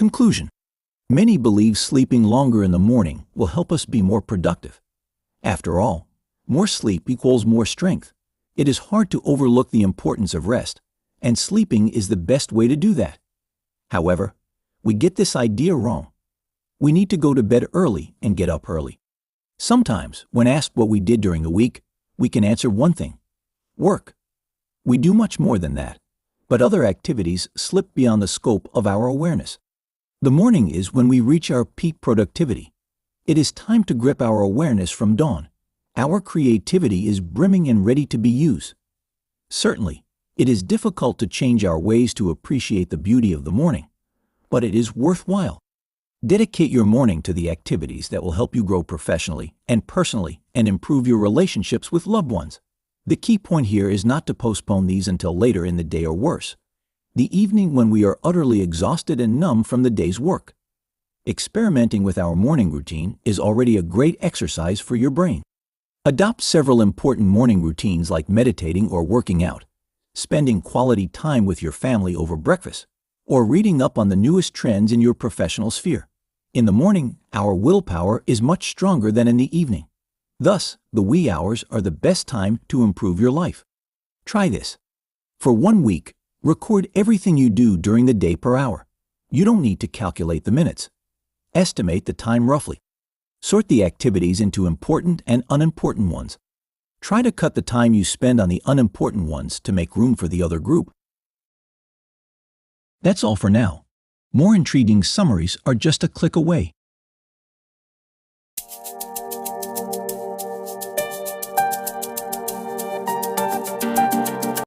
Conclusion. Many believe sleeping longer in the morning will help us be more productive. After all, more sleep equals more strength. It is hard to overlook the importance of rest, and sleeping is the best way to do that. However, we get this idea wrong. We need to go to bed early and get up early. Sometimes, when asked what we did during the week, we can answer one thing: work. We do much more than that, but other activities slip beyond the scope of our awareness. The morning is when we reach our peak productivity. It is time to grip our awareness from dawn. Our creativity is brimming and ready to be used. Certainly, it is difficult to change our ways to appreciate the beauty of the morning, but it is worthwhile. Dedicate your morning to the activities that will help you grow professionally and personally and improve your relationships with loved ones. The key point here is not to postpone these until later in the day or worse, the evening when we are utterly exhausted and numb from the day's work. Experimenting with our morning routine is already a great exercise for your brain. Adopt several important morning routines like meditating or working out, spending quality time with your family over breakfast, or reading up on the newest trends in your professional sphere. In the morning, our willpower is much stronger than in the evening. Thus, the wee hours are the best time to improve your life. Try this. For 1 week, record everything you do during the day per hour. You don't need to calculate the minutes. Estimate the time roughly. Sort the activities into important and unimportant ones. Try to cut the time you spend on the unimportant ones to make room for the other group. That's all for now. More intriguing summaries are just a click away.